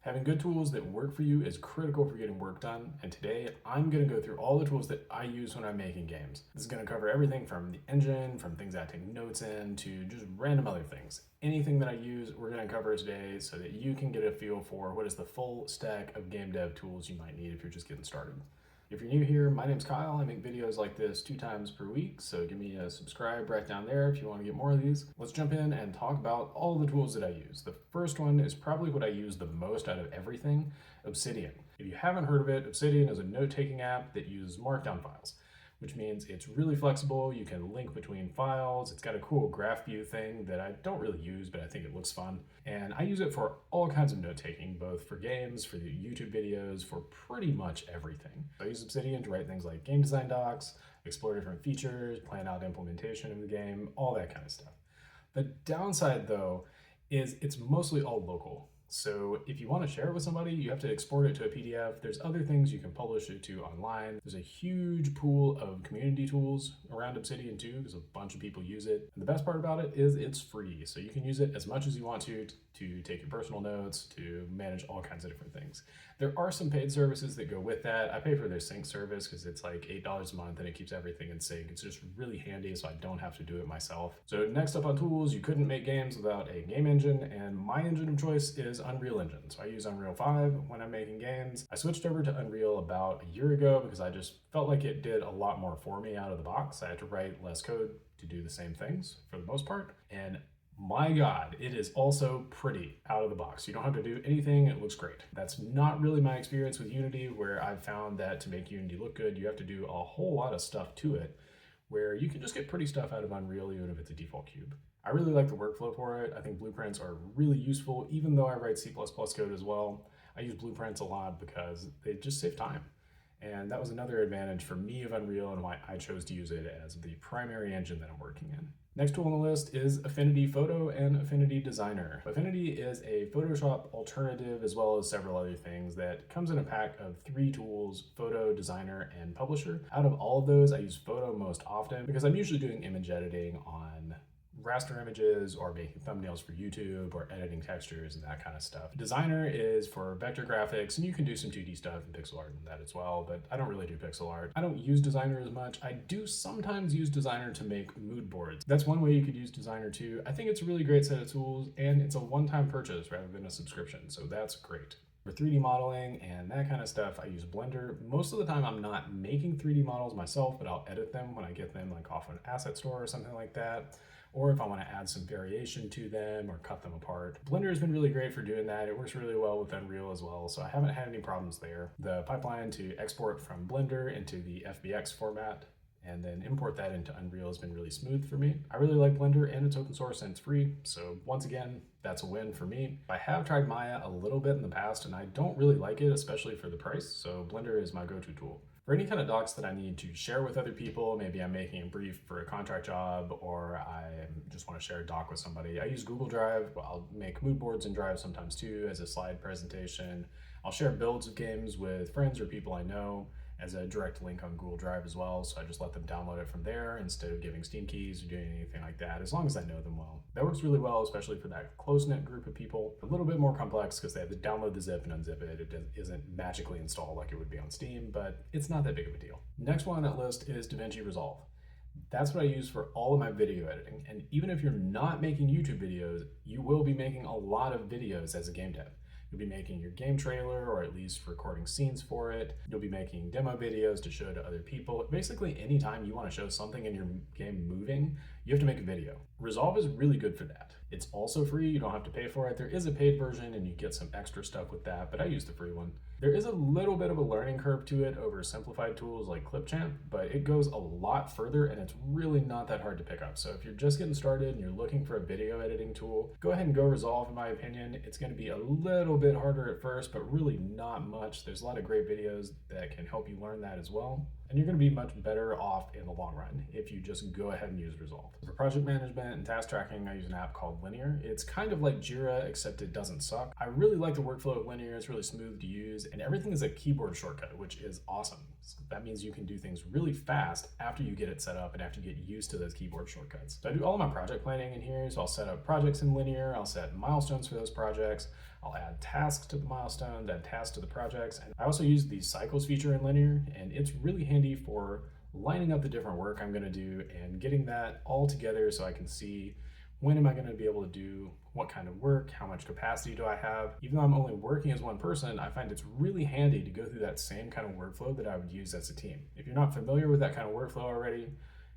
Having good tools that work for you is critical for getting work done, and today I'm going to go through all the tools that I use when I'm making games. This is going to cover everything from the engine, from things I take notes in, to just random other things. Anything that I use, we're going to cover today so that you can get a feel for what is the full stack of game dev tools you might need if you're just getting started. If you're new here, my name's Kyle. I make videos like this 2 times per week, so give me a subscribe right down there if you want to get more of these. Let's jump in and talk about all the tools that I use. The first one is probably what I use the most out of everything, Obsidian. If you haven't heard of it, Obsidian is a note-taking app that uses markdown files, which means it's really flexible. You can link between files. It's got a cool graph view thing that I don't really use, but I think it looks fun. And I use it for all kinds of note taking, both for games, for the YouTube videos, for pretty much everything. I use Obsidian to write things like game design docs, explore different features, plan out implementation of the game, all that kind of stuff. The downside though, is it's mostly all local. So if you want to share it with somebody, you have to export it to a PDF. There's other things you can publish it to online. There's a huge pool of community tools around Obsidian too, because a bunch of people use it. And the best part about it is it's free. So you can use it as much as you want to take your personal notes, to manage all kinds of different things. There are some paid services that go with that. I pay for their sync service because it's like $8 a month and it keeps everything in sync. It's just really handy so I don't have to do it myself. So next up on tools, you couldn't make games without a game engine, and my engine of choice is Unreal Engine. So I use Unreal 5 when I'm making games. I switched over to Unreal about a year ago because I just felt like it did a lot more for me out of the box. I had to write less code to do the same things for the most part. And my God, it is also pretty out of the box. You don't have to do anything, it looks great. That's not really my experience with Unity, where I've found that to make Unity look good, you have to do a whole lot of stuff to it, where you can just get pretty stuff out of Unreal even if it's a default cube. I really like the workflow for it. I think blueprints are really useful, even though I write C++ code as well. I use blueprints a lot because they just save time. And that was another advantage for me of Unreal and why I chose to use it as the primary engine that I'm working in. Next tool on the list is Affinity Photo and Affinity Designer. Affinity is a Photoshop alternative, as well as several other things, that comes in a pack of 3 tools: Photo, Designer, and Publisher. Out of all of those, I use Photo most often because I'm usually doing image editing on raster images, or making thumbnails for YouTube, or editing textures and that kind of stuff. Designer is for vector graphics, and you can do some 2D stuff and pixel art and that as well, but I don't really do pixel art. I don't use Designer as much. I do sometimes use Designer to make mood boards. That's one way you could use Designer too. I think it's a really great set of tools, and it's a one-time purchase rather than a subscription, so that's great. For 3D modeling and that kind of stuff, I use Blender. Most of the time I'm not making 3D models myself, but I'll edit them when I get them like off an asset store or something like that, or if I want to add some variation to them or cut them apart. Blender has been really great for doing that. It works really well with Unreal as well, so I haven't had any problems there. The pipeline to export from Blender into the FBX format and then import that into Unreal has been really smooth for me. I really like Blender, and it's open source and it's free, so once again, that's a win for me. I have tried Maya a little bit in the past and I don't really like it, especially for the price, so Blender is my go-to tool. For any kind of docs that I need to share with other people, maybe I'm making a brief for a contract job, or I just want to share a doc with somebody, I use Google Drive. I'll make mood boards in Drive sometimes too as a slide presentation. I'll share builds of games with friends or people I know as a direct link on Google Drive as well, so I just let them download it from there instead of giving Steam keys or doing anything like that, as long as I know them well. That works really well, especially for that close-knit group of people. A little bit more complex because they have to download the zip and unzip it. It isn't magically installed like it would be on Steam, but it's not that big of a deal. Next one on that list is Davinci Resolve. That's what I use for all of my video editing, and even if you're not making YouTube videos, you will be making a lot of videos as a game dev. You'll be making your game trailer, or at least recording scenes for it. You'll be making demo videos to show to other people. Basically, anytime you want to show something in your game moving, you have to make a video. Resolve is really good for that. It's also free, you don't have to pay for it. There is a paid version and you get some extra stuff with that, but I use the free one. There is a little bit of a learning curve to it over simplified tools like Clipchamp, but it goes a lot further and it's really not that hard to pick up. So if you're just getting started and you're looking for a video editing tool, go ahead and go Resolve in my opinion. It's going to be a little bit harder at first, but really not much. There's a lot of great videos that can help you learn that as well. And you're going to be much better off in the long run if you just go ahead and use Resolve. For project management and task tracking, I use an app called Linear. It's kind of like Jira, except it doesn't suck. I really like the workflow of Linear. It's really smooth to use, and everything is a keyboard shortcut, which is awesome. So that means you can do things really fast after you get it set up and after you get used to those keyboard shortcuts. So I do all of my project planning in here. So I'll set up projects in Linear. I'll set milestones for those projects. I'll add tasks to the milestones, add tasks to the projects. And I also use the cycles feature in Linear, and it's really handy for lining up the different work I'm gonna do and getting that all together so I can see when am I gonna be able to do what kind of work, how much capacity do I have. Even though I'm only working as one person, I find it's really handy to go through that same kind of workflow that I would use as a team. If you're not familiar with that kind of workflow already,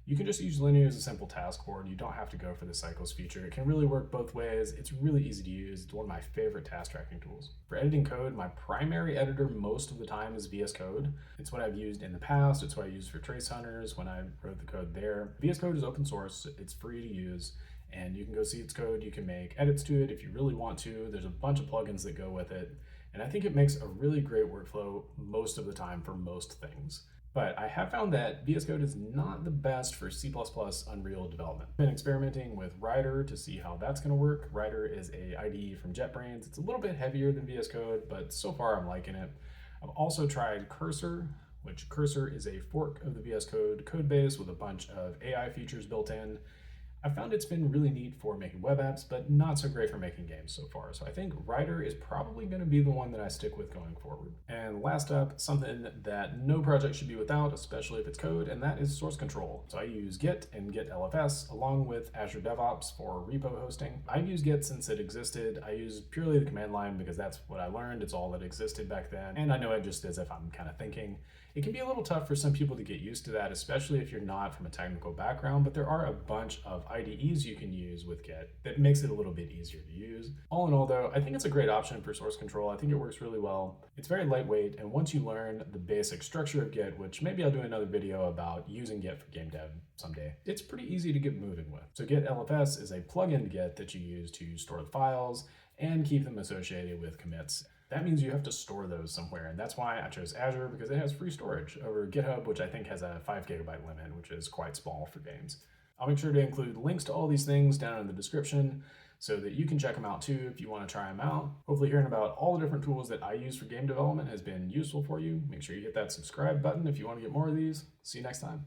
you can just use Linear as a simple task board. You don't have to go for the cycles feature. It can really work both ways. It's really easy to use. It's one of my favorite task tracking tools. For editing code, my primary editor most of the time is VS Code. It's what I've used in the past. It's what I used for Trace Hunters when I wrote the code there. VS Code is open source. It's free to use, and you can go see its code. You can make edits to it if you really want to. There's a bunch of plugins that go with it, and I think it makes a really great workflow most of the time for most things. But I have found that VS Code is not the best for C++ Unreal development. I've been experimenting with Rider to see how that's going to work. Rider is a IDE from JetBrains. It's a little bit heavier than VS Code, but so far I'm liking it. I've also tried Cursor, which Cursor is a fork of the VS Code codebase with a bunch of AI features built in. I found it's been really neat for making web apps, but not so great for making games so far. So I think Rider is probably going to be the one that I stick with going forward. And last up, something that no project should be without, especially if it's code, and that is source control. So I use Git and Git LFS along with Azure DevOps for repo hosting. I've used Git since it existed. I use purely the command line because that's what I learned. It's all that existed back then. And I know it just as if I'm kind of thinking. It can be a little tough for some people to get used to that, especially if you're not from a technical background, but there are a bunch of IDEs you can use with Git that makes it a little bit easier to use. All in all though, I think it's a great option for source control. I think it works really well. It's very lightweight, and once you learn the basic structure of Git, which maybe I'll do another video about using Git for game dev someday, it's pretty easy to get moving with. So Git LFS is a plugin to Git that you use to store the files and keep them associated with commits. That means you have to store those somewhere, and that's why I chose Azure, because it has free storage over GitHub, which I think has a 5 gigabyte limit, which is quite small for games. I'll make sure to include links to all these things down in the description so that you can check them out too if you want to try them out. Hopefully hearing about all the different tools that I use for game development has been useful for you. Make sure you hit that subscribe button if you want to get more of these. See you next time.